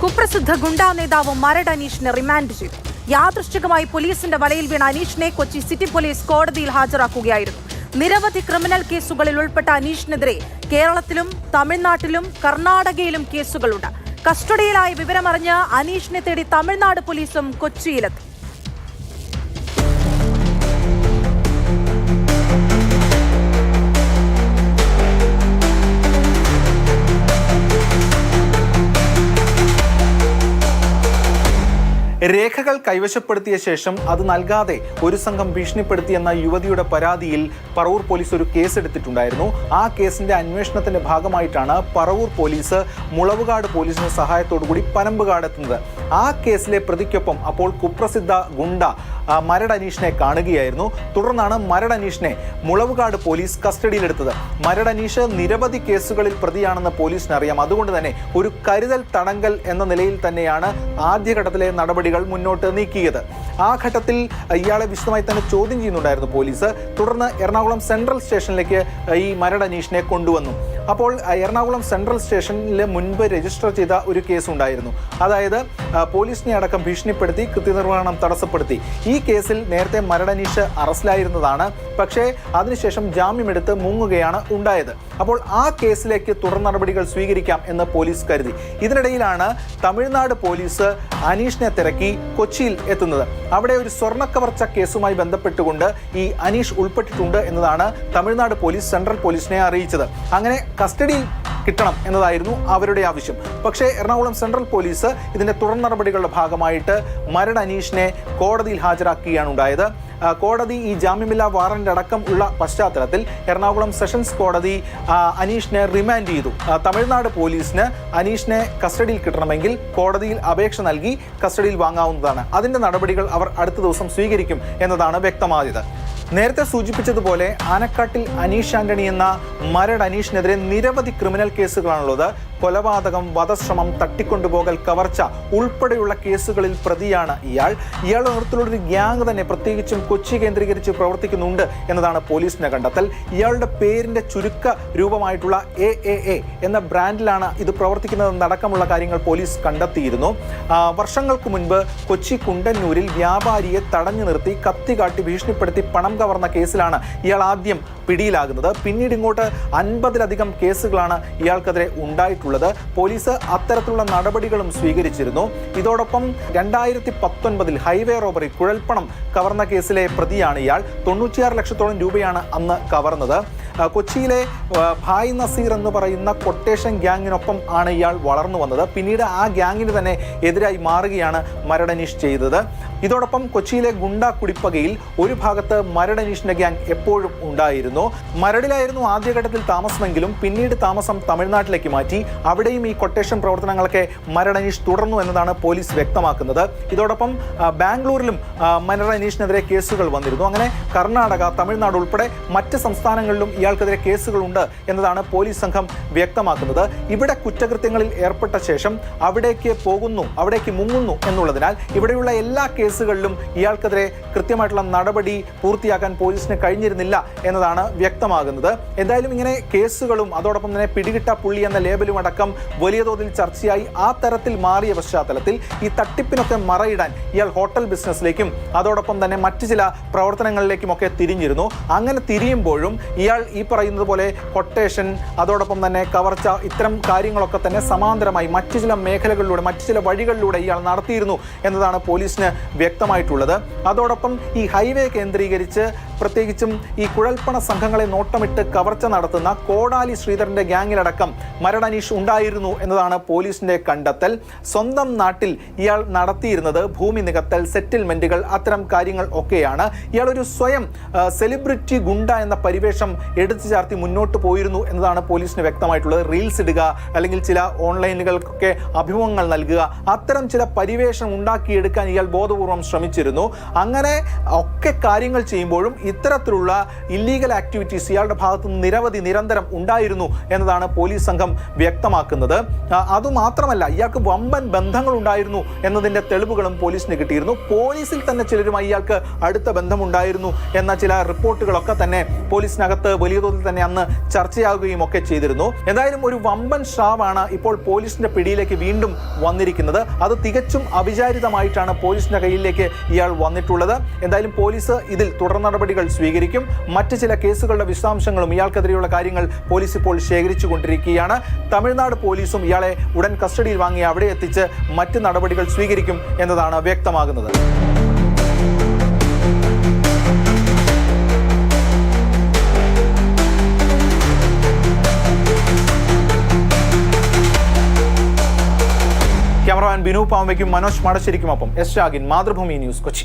കുപ്രസിദ്ധ ഗുണ്ടാ നേതാവ് മരട് അനീഷിനെ റിമാൻഡ് ചെയ്തു. യാദൃശ്ചികമായി പോലീസിന്റെ വലയിൽ വീണ അനീഷിനെ കൊച്ചി സിറ്റി പോലീസ് കോടതിയിൽ ഹാജരാക്കുകയായിരുന്നു. നിരവധി ക്രിമിനൽ കേസുകളിൽ ഉൾപ്പെട്ട അനീഷിനെതിരെ കേരളത്തിലും തമിഴ്നാട്ടിലും കർണാടകയിലും കേസുകളുണ്ട്. കസ്റ്റഡിയിലായ വിവരമറിഞ്ഞ് അനീഷിനെ തേടി തമിഴ്നാട് പോലീസും കൊച്ചിയിലെത്തി. രേഖകൾ കൈവശപ്പെടുത്തിയ ശേഷം അത് നൽകാതെ ഒരു സംഘം ഭീഷണിപ്പെടുത്തിയെന്ന യുവതിയുടെ പരാതിയിൽ പറവൂർ പോലീസ് ഒരു കേസെടുത്തിട്ടുണ്ടായിരുന്നു. ആ കേസിന്റെ അന്വേഷണത്തിന്റെ ഭാഗമായിട്ടാണ് പറവൂർ പോലീസ് മുളവുകാട് പോലീസിന്റെ സഹായത്തോടുകൂടി പനമ്പുകാട് എത്തുന്നത്. ആ കേസിലെ പ്രതിക്കൊപ്പം അപ്പോൾ കുപ്രസിദ്ധ ഗുണ്ട മരട് അനീഷിനെ കാണുകയായിരുന്നു. തുടർന്നാണ് മരട് അനീഷിനെ മുളവുകാട് പോലീസ് കസ്റ്റഡിയിലെടുത്തത്. മരട് അനീഷ് നിരവധി കേസുകളിൽ പ്രതിയാണെന്ന് പോലീസിന് അറിയാം. അതുകൊണ്ട് തന്നെ ഒരു കരുതൽ തടങ്കൽ എന്ന നിലയിൽ തന്നെയാണ് ആദ്യഘട്ടത്തിലെ നടപടികൾ മുന്നോട്ട് നീക്കിയത്. ആ ഘട്ടത്തിൽ ഇയാളെ വിശദമായി തന്നെ ചോദ്യം ചെയ്യുന്നുണ്ടായിരുന്നു പോലീസ്. തുടർന്ന് എറണാകുളം സെൻട്രൽ സ്റ്റേഷനിലേക്ക് ഈ മരട് അനീഷിനെ കൊണ്ടുവന്നു. അപ്പോൾ എറണാകുളം സെൻട്രൽ സ്റ്റേഷനിൽ മുൻപ് രജിസ്റ്റർ ചെയ്ത ഒരു കേസ് ഉണ്ടായിരുന്നു. അതായത് പോലീസിനെ അടക്കം ഭീഷണിപ്പെടുത്തി കൃത്യനിർവഹണം തടസ്സപ്പെടുത്തി. ഈ കേസിൽ നേരത്തെ മരട് അനീഷ് അറസ്റ്റിലായിരുന്നതാണ്. പക്ഷേ അതിനുശേഷം ജാമ്യമെടുത്ത് മുങ്ങുകയാണ് ഉണ്ടായത്. അപ്പോൾ ആ കേസിലേക്ക് തുടർ നടപടികൾ സ്വീകരിക്കാം എന്ന് പോലീസ് കരുതി. ഇതിനിടയിലാണ് തമിഴ്നാട് പോലീസ് അനീഷിനെ തിരക്കി കൊച്ചിയിൽ എത്തുന്നത്. അവിടെ ഒരു സ്വർണ്ണക്കവർച്ച കേസുമായി ബന്ധപ്പെട്ടുകൊണ്ട് ഈ അനീഷ് ഉൾപ്പെട്ടിട്ടുണ്ട് എന്നതാണ് തമിഴ്നാട് പോലീസ് സെൻട്രൽ പോലീസിനെ അറിയിച്ചത്. അങ്ങനെ കസ്റ്റഡിയിൽ കിട്ടണം എന്നതായിരുന്നു അവരുടെ ആവശ്യം. പക്ഷേ എറണാകുളം സെൻട്രൽ പോലീസ് ഇതിന്റെ തുടർ നടപടികളുടെ ഭാഗമായിട്ട് മരട് അനീഷിനെ കോടതിയിൽ ഹാജരാക്കുകയാണ് ഉണ്ടായത്. കോടതി ഈ ജാമ്യമില്ലാ വാറന്റ് അടക്കം ഉള്ള പശ്ചാത്തലത്തിൽ എറണാകുളം സെഷൻസ് കോടതി അനീഷിനെ റിമാൻഡ് ചെയ്തു. തമിഴ്നാട് പോലീസിന് അനീഷിനെ കസ്റ്റഡിയിൽ കിട്ടണമെങ്കിൽ കോടതിയിൽ അപേക്ഷ നൽകി കസ്റ്റഡിയിൽ വാങ്ങാവുന്നതാണ്. അതിന്റെ നടപടികൾ അവർ അടുത്ത ദിവസം സ്വീകരിക്കും എന്നതാണ് വ്യക്തമായത്. നേരത്തെ സൂചിപ്പിച്ചതുപോലെ ആനക്കാട്ടിൽ അനീഷ് ആന്റണി എന്ന മരട് അനീഷിനെതിരെ നിരവധി ക്രിമിനൽ കേസുകളാണുള്ളത്. കൊലപാതകം, വധശ്രമം, തട്ടിക്കൊണ്ടുപോകൽ, കവർച്ച ഉൾപ്പെടെയുള്ള കേസുകളിൽ പ്രതിയാണ് ഇയാളുടെ നേതൃത്വത്തിലുള്ള ഗ്യാങ് തന്നെ പ്രത്യേകിച്ചും കൊച്ചി കേന്ദ്രീകരിച്ച് പ്രവർത്തിക്കുന്നുണ്ട് എന്നതാണ് പോലീസിന്റെ കണ്ടെത്തൽ. ഇയാളുടെ പേരിന്റെ ചുരുക്ക രൂപമായിട്ടുള്ള AAA എന്ന ബ്രാൻഡിലാണ് ഇത് പ്രവർത്തിക്കുന്നതെന്നടക്കമുള്ള കാര്യങ്ങൾ പോലീസ് കണ്ടെത്തിയിരുന്നു. വർഷങ്ങൾക്ക് മുൻപ് കൊച്ചി കുണ്ടന്നൂരിൽ വ്യാപാരിയെ തടഞ്ഞു നിർത്തി കത്തി കാട്ടി ഭീഷണിപ്പെടുത്തി പണം കവർന്ന കേസിലാണ് ഇയാൾ ആദ്യം പിടിയിലാകുന്നത്. പിന്നീട് ഇങ്ങോട്ട് 50-ലധികം കേസുകളാണ് ഇയാൾക്കെതിരെ ഉണ്ടായിട്ടുള്ളത്. പോലീസ് അത്തരത്തിലുള്ള നടപടികളും സ്വീകരിച്ചിരുന്നു. ഇതോടൊപ്പം 2019 ഹൈവേ റോബറി, കുഴൽപ്പണം കവർന്ന കേസിലെ പ്രതിയാണ് ഇയാൾ. 96 ലക്ഷത്തോളം രൂപയാണ് അന്ന് കവർന്നത്. കൊച്ചിയിലെ ഭായ് നസീർ എന്ന് പറയുന്ന കൊട്ടേഷൻ ഗ്യാങ്ങിനൊപ്പം ആണ് ഇയാൾ വളർന്നു വന്നത്. പിന്നീട് ആ ഗ്യാങ്ങിന് തന്നെ എതിരായി മാറുകയാണ് മരട് അനീഷ് ചെയ്തത്. ഇതോടൊപ്പം കൊച്ചിയിലെ ഗുണ്ടാ കുടിപ്പകയിൽ ഒരു ഭാഗത്ത് മരട് അനീഷിന്റെ ഗ്യാങ് എപ്പോഴും ഉണ്ടായിരുന്നു. മരടിലായിരുന്നു ആദ്യഘട്ടത്തിൽ താമസമെങ്കിലും പിന്നീട് താമസം തമിഴ്നാട്ടിലേക്ക് മാറ്റി. അവിടെയും ഈ കൊട്ടേഷൻ പ്രവർത്തനങ്ങളൊക്കെ മരട് അനീഷ് തുടർന്നു എന്നതാണ് പോലീസ് വ്യക്തമാക്കുന്നത്. ഇതോടൊപ്പം ബാംഗ്ലൂരിലും മരട് അനീഷിനെതിരെ കേസുകൾ വന്നിരുന്നു. അങ്ങനെ കർണാടക, തമിഴ്നാട് ഉൾപ്പെടെ മറ്റ് സംസ്ഥാനങ്ങളിലും ഇയാൾക്കെതിരെ കേസുകളുണ്ട് എന്നതാണ് പോലീസ് സംഘം വ്യക്തമാക്കുന്നത്. ഇവിടെ കുറ്റകൃത്യങ്ങളിൽ ഏർപ്പെട്ട ശേഷം അവിടേക്ക് മുങ്ങുന്നു എന്നുള്ളതിനാൽ ഇവിടെയുള്ള എല്ലാ കേസുകളിലും ഇയാൾക്കെതിരെ കൃത്യമായിട്ടുള്ള നടപടി പൂർത്തിയാക്കാൻ പോലീസിന് കഴിഞ്ഞിരുന്നില്ല എന്നതാണ് വ്യക്തമാകുന്നത്. എന്തായാലും ഇങ്ങനെ കേസുകളും അതോടൊപ്പം തന്നെ പിടികിട്ട പുള്ളി എന്ന ലേബലും അടക്കം വലിയ തോതിൽ ചർച്ചയായി ആ തരത്തിൽ മാറിയ പശ്ചാത്തലത്തിൽ ഈ തട്ടിപ്പിനൊക്കെ മറയിടാൻ ഇയാൾ ഹോട്ടൽ ബിസിനസ്സിലേക്കും അതോടൊപ്പം തന്നെ മറ്റു ചില പ്രവർത്തനങ്ങളിലേക്കുമൊക്കെ തിരിഞ്ഞിരുന്നു. അങ്ങനെ തിരിയുമ്പോഴും ഇയാൾ ഈ പറയുന്നത് പോലെ കൊട്ടേഷൻ, അതോടൊപ്പം തന്നെ കവർച്ച, ഇത്തരം കാര്യങ്ങളൊക്കെ തന്നെ സമാന്തരമായി മറ്റു ചില മേഖലകളിലൂടെ, മറ്റു ചില വഴികളിലൂടെ ഇയാൾ നടത്തിയിരുന്നു എന്നതാണ് പോലീസിന് വ്യക്തമായിട്ടുള്ളത്. അതോടൊപ്പം ഈ ഹൈവേ കേന്ദ്രീകരിച്ച് പ്രത്യേകിച്ചും ഈ കുഴൽപ്പണ സംഘങ്ങളെ നോട്ടമിട്ട് കവർച്ച നടത്തുന്ന കോടാലി ശ്രീധരന്റെ ഗ്യാങ്ങിലടക്കം മരട് അനീഷ് ഉണ്ടായിരുന്നു എന്നതാണ് പോലീസിന്റെ കണ്ടെത്തൽ. സ്വന്തം നാട്ടിൽ ഇയാൾ നടത്തിയിരുന്നത് ഭൂമി നികത്തൽ, സെറ്റിൽമെന്റുകൾ, അത്തരം കാര്യങ്ങൾ ഒക്കെയാണ്. ഇയാൾ ഒരു സ്വയം സെലിബ്രിറ്റി ഗുണ്ട എന്ന പരിവേഷം എടുത്തു ചാർത്തി മുന്നോട്ട് പോയിരുന്നു എന്നതാണ് പോലീസിന് വ്യക്തമായിട്ടുള്ളത്. റീൽസ് ഇടുക, അല്ലെങ്കിൽ ചില ഓൺലൈനുകൾക്കൊക്കെ അഭിമുഖങ്ങൾ നൽകുക, അത്തരം ചില പരിവേഷം ഉണ്ടാക്കിയെടുക്കാൻ ഇയാൾ ബോധപൂർവ്വം ബോധപൂർവം ശ്രമിച്ചിരുന്നു. അങ്ങനെ ഒക്കെ കാര്യങ്ങൾ ചെയ്യുമ്പോഴും ഇത്തരത്തിലുള്ള ഇല്ലീഗൽ ആക്ടിവിറ്റീസ് ഇയാളുടെ ഭാഗത്തു നിന്ന് നിരന്തരം ഉണ്ടായിരുന്നു എന്നതാണ് പോലീസ് സംഘം വ്യക്തമാക്കുന്നത്. അതുമാത്രമല്ല, ഇയാൾക്ക് വമ്പൻ ബന്ധങ്ങൾ ഉണ്ടായിരുന്നു എന്നതിൻ്റെ തെളിവുകളും പോലീസിന് കിട്ടിയിരുന്നു. പോലീസിൽ തന്നെ ചിലരുമായി ഇയാൾക്ക് അടുത്ത ബന്ധമുണ്ടായിരുന്നു എന്ന ചില റിപ്പോർട്ടുകളൊക്കെ തന്നെ പോലീസിനകത്ത് വലിയ തോതിൽ തന്നെ അന്ന് ചർച്ചയാകുകയും ഒക്കെ ചെയ്തിരുന്നു. എന്തായാലും ഒരു വമ്പൻ സ്രാവാണ് ഇപ്പോൾ പോലീസിന്റെ പിടിയിലേക്ക് വീണ്ടും വന്നിരിക്കുന്നത്. അത് തികച്ചും അവിചാരിതമായിട്ടാണ് പോലീസിന്റെ കയ്യിലേക്ക് ഇയാൾ വന്നിട്ടുള്ളത്. എന്തായാലും പോലീസ് ഇതിൽ തുടർ നടപടികൾ സ്വീകരിക്കും. മറ്റ് ചില കേസുകളുടെ വിശദാംശങ്ങളും ഇയാൾക്കെതിരെയുള്ള കാര്യങ്ങൾ പോലീസ് ഇപ്പോൾ ശേഖരിച്ചു കൊണ്ടിരിക്കുകയാണ്. തമിഴ്നാട് പോലീസും ഇയാളെ ഉടൻ കസ്റ്റഡിയിൽ വാങ്ങി അവിടെ എത്തിച്ച് മറ്റ് നടപടികൾ സ്വീകരിക്കും എന്നതാണ് വ്യക്തമാകുന്നത്. ക്യാമറമാൻ ബിനു പാമ്പയ്ക്കും മനോജ് മാടശ്ശേരിക്കുമൊപ്പം എസ് രാഗിൻ, മാതൃഭൂമി ന്യൂസ്, കൊച്ചി.